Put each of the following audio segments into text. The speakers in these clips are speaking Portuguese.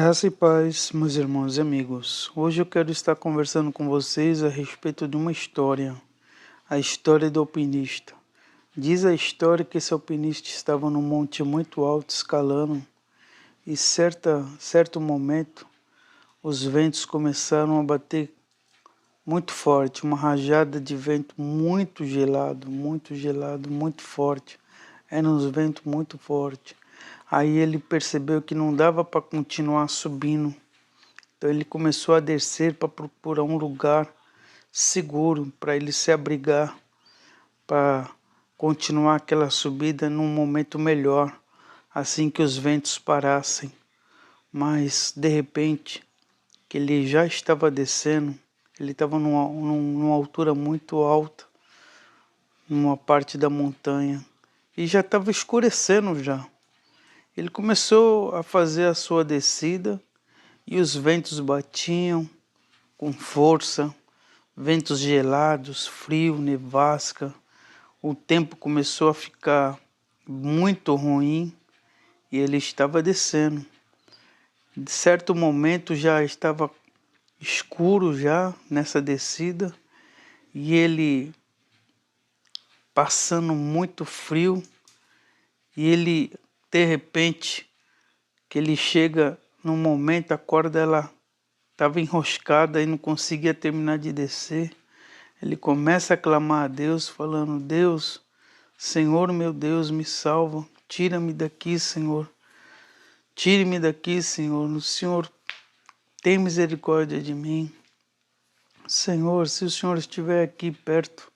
Graça e paz, meus irmãos e amigos. Hoje eu quero estar conversando com vocês a respeito de uma história, a história do alpinista. Diz a história que esse alpinista estava num monte muito alto escalando e certo momento os ventos começaram a bater muito forte, uma rajada de vento muito gelado, muito forte. Era um vento muito forte. Aí ele percebeu que não dava para continuar subindo. Então ele começou a descer para procurar um lugar seguro para ele se abrigar, para continuar aquela subida num momento melhor, assim que os ventos parassem. Mas de repente, que ele já estava descendo, ele estava numa altura muito alta, numa parte da montanha, e já estava escurecendo já. Ele começou a fazer a sua descida e os ventos batiam com força, ventos gelados, frio, nevasca. O tempo começou a ficar muito ruim e ele estava descendo. De certo momento já estava escuro já nessa descida e ele passando muito frio e ele de repente que ele chega num momento, a corda ela estava enroscada e não conseguia terminar de descer. Ele começa a clamar a Deus, falando: Deus, Senhor meu Deus, me salva, tira-me daqui, Senhor. Tire-me daqui, Senhor. O Senhor tem misericórdia de mim. Senhor, se o Senhor estiver aqui perto,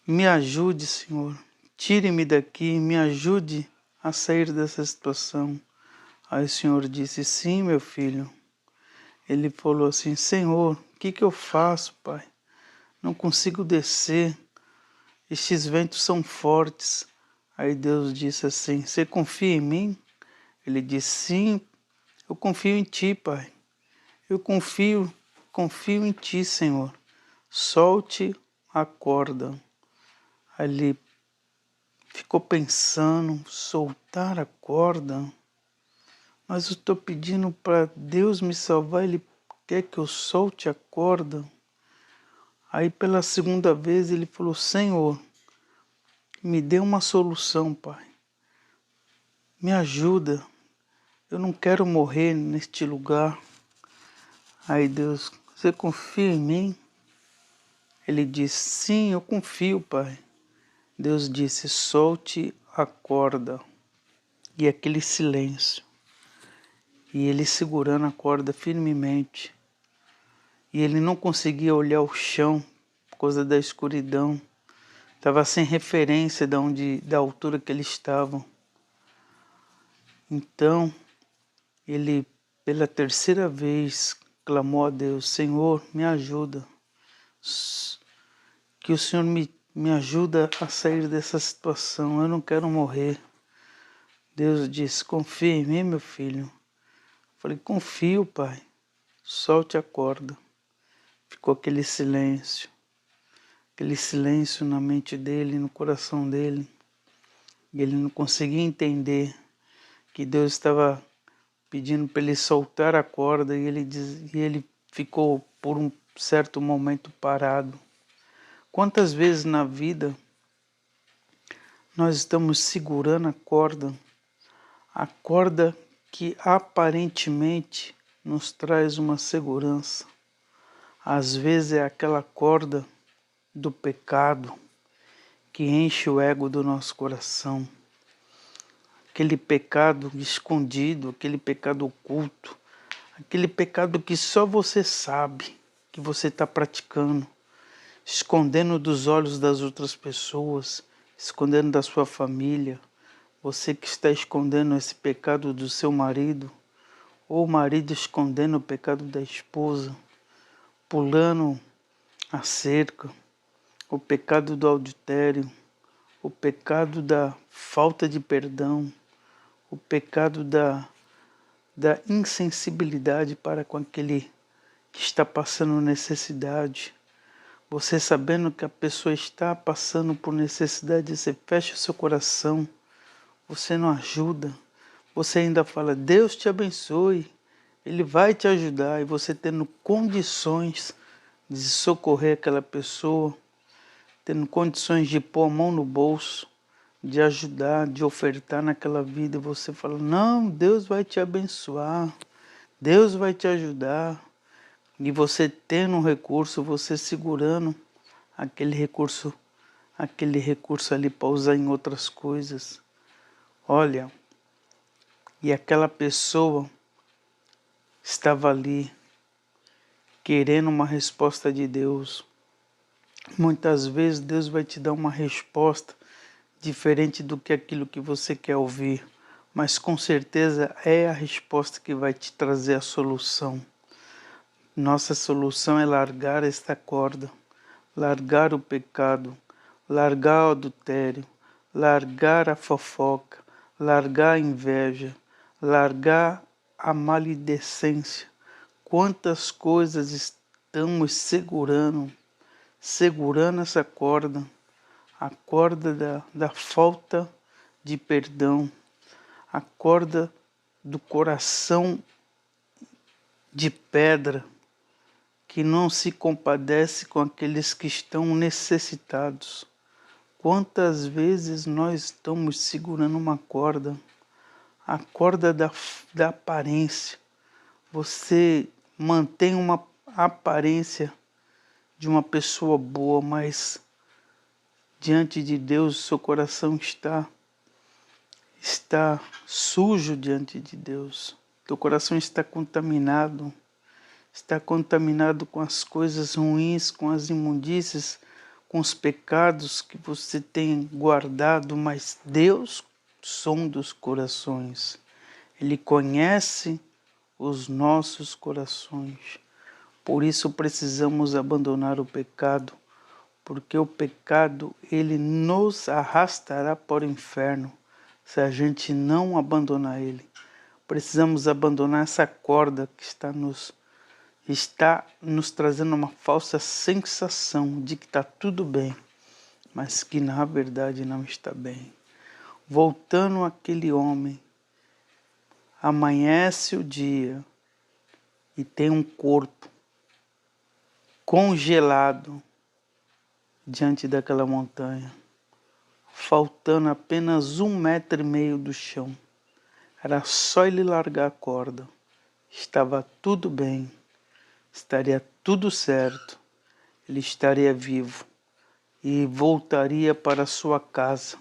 me ajude, Senhor. Tire-me daqui, me ajude a sair dessa situação. Aí o Senhor disse: sim, meu filho. Ele falou assim: Senhor, o que eu faço, Pai? Não consigo descer. Estes ventos são fortes. Aí Deus disse assim: você confia em mim? Ele disse: sim, eu confio em ti, Pai. Eu confio em ti, Senhor. Solte a corda. Aí ele ficou pensando: soltar a corda? Mas eu estou pedindo para Deus me salvar, Ele quer que eu solte a corda? Aí pela segunda vez ele falou: Senhor, me dê uma solução, Pai. Me ajuda. Eu não quero morrer neste lugar. Aí Deus: você confia em mim? Ele disse: sim, eu confio, Pai. Deus disse: solte a corda. E aquele silêncio. E ele segurando a corda firmemente. E ele não conseguia olhar o chão por causa da escuridão. Estava sem referência da altura que ele estava. Então, ele, pela terceira vez, clamou a Deus: Senhor, me ajuda. Que o Senhor me ajuda a sair dessa situação. Eu não quero morrer. Deus disse: confia em mim, meu filho. Falei: confio, Pai. Solte a corda. Ficou aquele silêncio na mente dele, no coração dele. E ele não conseguia entender que Deus estava pedindo para ele soltar a corda e ele ficou por um certo momento parado. Quantas vezes na vida nós estamos segurando a corda que aparentemente nos traz uma segurança. Às vezes é aquela corda do pecado que enche o ego do nosso coração. Aquele pecado escondido, aquele pecado oculto, aquele pecado que só você sabe que você está praticando, escondendo dos olhos das outras pessoas, escondendo da sua família. Você que está escondendo esse pecado do seu marido, ou o marido escondendo o pecado da esposa, pulando a cerca, o pecado do adultério, o pecado da falta de perdão, o pecado da insensibilidade para com aquele que está passando necessidade. Você sabendo que a pessoa está passando por necessidade, você fecha o seu coração, você não ajuda, você ainda fala, Deus te abençoe, Ele vai te ajudar, e você tendo condições de socorrer aquela pessoa, tendo condições de pôr a mão no bolso, de ajudar, de ofertar naquela vida, e você fala, não, Deus vai te abençoar, Deus vai te ajudar. E você tendo um recurso, você segurando aquele recurso ali para usar em outras coisas. Olha, e aquela pessoa estava ali querendo uma resposta de Deus. Muitas vezes Deus vai te dar uma resposta diferente do que aquilo que você quer ouvir, mas com certeza é a resposta que vai te trazer a solução. Nossa solução é largar esta corda, largar o pecado, largar o adultério, largar a fofoca, largar a inveja, largar a maledicência. Quantas coisas estamos segurando essa corda, a corda da falta de perdão, a corda do coração de pedra, que não se compadece com aqueles que estão necessitados. Quantas vezes nós estamos segurando uma corda, a corda da aparência. Você mantém uma aparência de uma pessoa boa, mas diante de Deus seu coração está sujo diante de Deus. Teu coração está contaminado com as coisas ruins, com as imundícias, com os pecados que você tem guardado, mas Deus sonda os corações. Ele conhece os nossos corações. Por isso precisamos abandonar o pecado, porque o pecado ele nos arrastará para o inferno se a gente não abandonar ele. Precisamos abandonar essa corda que está nos trazendo uma falsa sensação de que está tudo bem, mas que na verdade não está bem. Voltando àquele homem, amanhece o dia e tem um corpo congelado diante daquela montanha, faltando apenas 1,5 metro do chão. Era só ele largar a corda. Estava tudo bem. Estaria tudo certo, ele estaria vivo e voltaria para sua casa,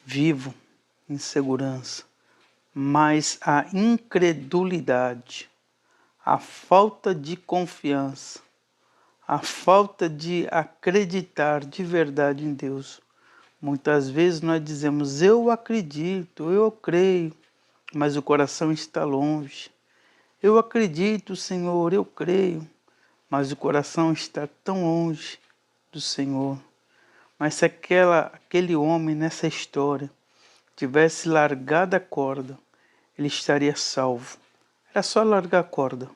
vivo, em segurança. Mas a incredulidade, a falta de confiança, a falta de acreditar de verdade em Deus. Muitas vezes nós dizemos, eu acredito, eu creio, mas o coração está longe. Eu acredito, Senhor, eu creio, mas o coração está tão longe do Senhor. Mas se aquele homem nessa história tivesse largado a corda, ele estaria salvo. Era só largar a corda.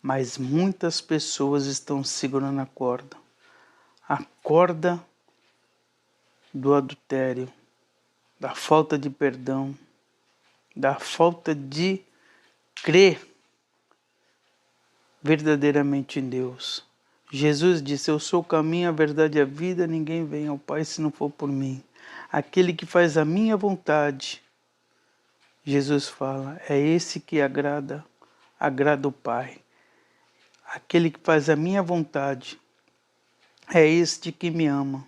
Mas muitas pessoas estão segurando a corda do adultério, da falta de perdão, da falta de crer verdadeiramente em Deus. Jesus disse, eu sou o caminho, a verdade e a vida, ninguém vem ao Pai se não for por mim. Aquele que faz a minha vontade, Jesus fala, é esse que agrada o Pai. Aquele que faz a minha vontade, é este que me ama.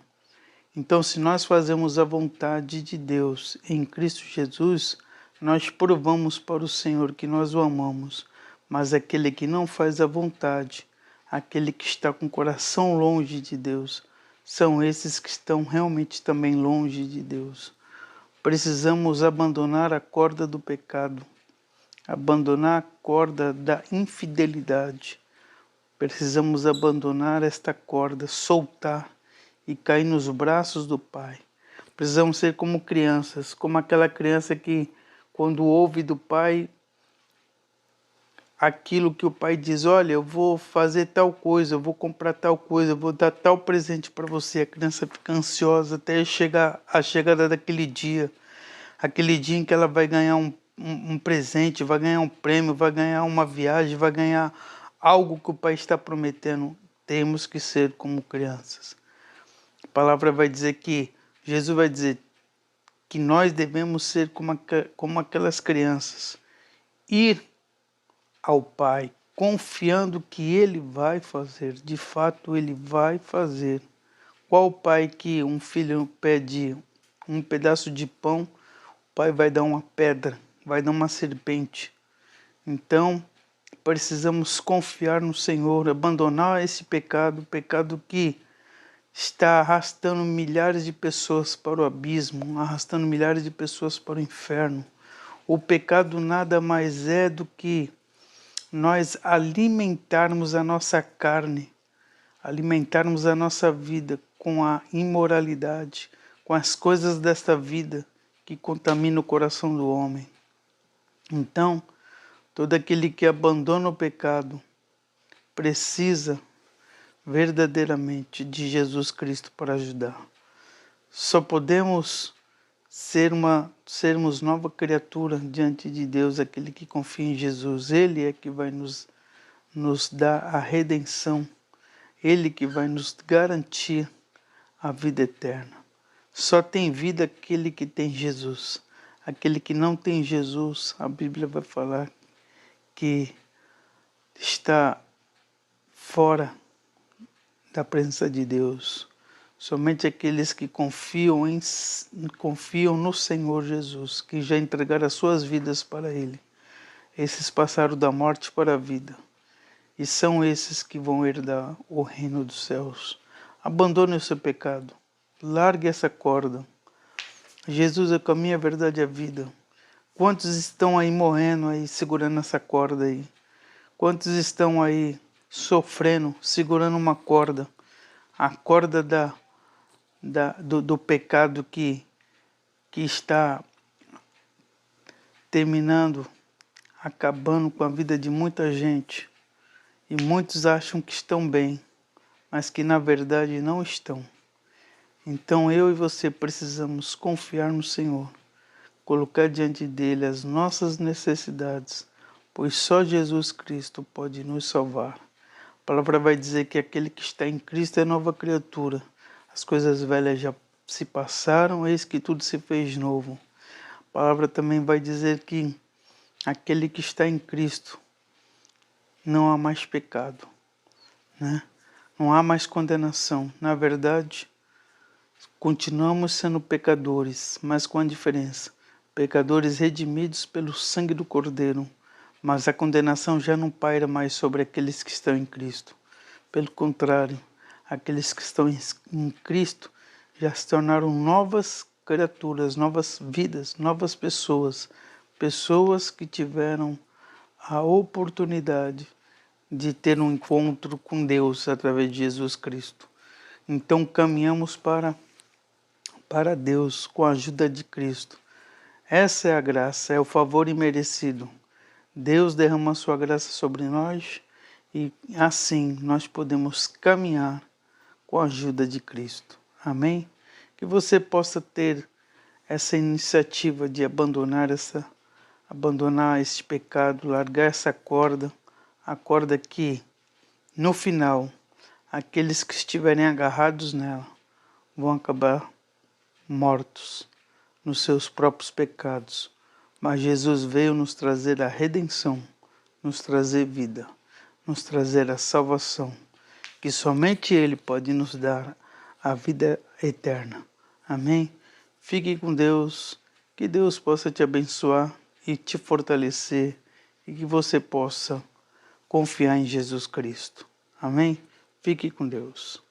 Então, se nós fazemos a vontade de Deus em Cristo Jesus, nós provamos para o Senhor que nós o amamos. Mas aquele que não faz a vontade, aquele que está com o coração longe de Deus, são esses que estão realmente também longe de Deus. Precisamos abandonar a corda do pecado, abandonar a corda da infidelidade. Precisamos abandonar esta corda, soltar e cair nos braços do Pai. Precisamos ser como crianças, como aquela criança que, quando ouve do Pai aquilo que o Pai diz, olha, eu vou fazer tal coisa, eu vou comprar tal coisa, eu vou dar tal presente para você. A criança fica ansiosa até chegar a chegada daquele dia. aquele dia em que ela vai ganhar um presente, vai ganhar um prêmio, vai ganhar uma viagem, vai ganhar algo que o Pai está prometendo. Temos que ser como crianças. A palavra vai dizer que, Jesus vai dizer que nós devemos ser como aquelas crianças. Ir ao Pai, confiando que Ele vai fazer. De fato, Ele vai fazer. Qual pai que um filho pede um pedaço de pão, o pai vai dar uma pedra, vai dar uma serpente. Então, precisamos confiar no Senhor, abandonar esse pecado, o pecado que está arrastando milhares de pessoas para o abismo, arrastando milhares de pessoas para o inferno. O pecado nada mais é do que nós alimentarmos a nossa carne, alimentarmos a nossa vida com a imoralidade, com as coisas desta vida que contaminam o coração do homem. Então, todo aquele que abandona o pecado precisa verdadeiramente de Jesus Cristo para ajudar. Só podemos sermos nova criatura diante de Deus, aquele que confia em Jesus. Ele é que vai nos dar a redenção. Ele que vai nos garantir a vida eterna. Só tem vida aquele que tem Jesus. Aquele que não tem Jesus, a Bíblia vai falar que está fora da presença de Deus. Somente aqueles que confiam no Senhor Jesus, que já entregaram as suas vidas para Ele. Esses passaram da morte para a vida. E são esses que vão herdar o reino dos céus. Abandone o seu pecado. Largue essa corda. Jesus é o caminho, a verdade e a vida. Quantos estão aí morrendo, aí segurando essa corda aí? Quantos estão aí sofrendo, segurando uma corda? A corda do pecado que está terminando, acabando com a vida de muita gente. E muitos acham que estão bem, mas que na verdade não estão. Então eu e você precisamos confiar no Senhor, colocar diante dele as nossas necessidades, pois só Jesus Cristo pode nos salvar. A palavra vai dizer que aquele que está em Cristo é nova criatura. As coisas velhas já se passaram, eis que tudo se fez novo. A palavra também vai dizer que aquele que está em Cristo não há mais pecado, né? Não há mais condenação. Na verdade, continuamos sendo pecadores, mas com a diferença. Pecadores redimidos pelo sangue do Cordeiro, mas a condenação já não paira mais sobre aqueles que estão em Cristo. Pelo contrário, aqueles que estão em Cristo já se tornaram novas criaturas, novas vidas, novas pessoas. Pessoas que tiveram a oportunidade de ter um encontro com Deus através de Jesus Cristo. Então caminhamos para Deus com a ajuda de Cristo. Essa é a graça, é o favor imerecido. Deus derrama a sua graça sobre nós e assim nós podemos caminhar com a ajuda de Cristo. Amém? Que você possa ter essa iniciativa de abandonar esse pecado, largar essa corda, a corda que, no final, aqueles que estiverem agarrados nela vão acabar mortos nos seus próprios pecados. Mas Jesus veio nos trazer a redenção, nos trazer vida, nos trazer a salvação, que somente Ele pode nos dar a vida eterna. Amém? Fique com Deus, que Deus possa te abençoar e te fortalecer e que você possa confiar em Jesus Cristo. Amém? Fique com Deus.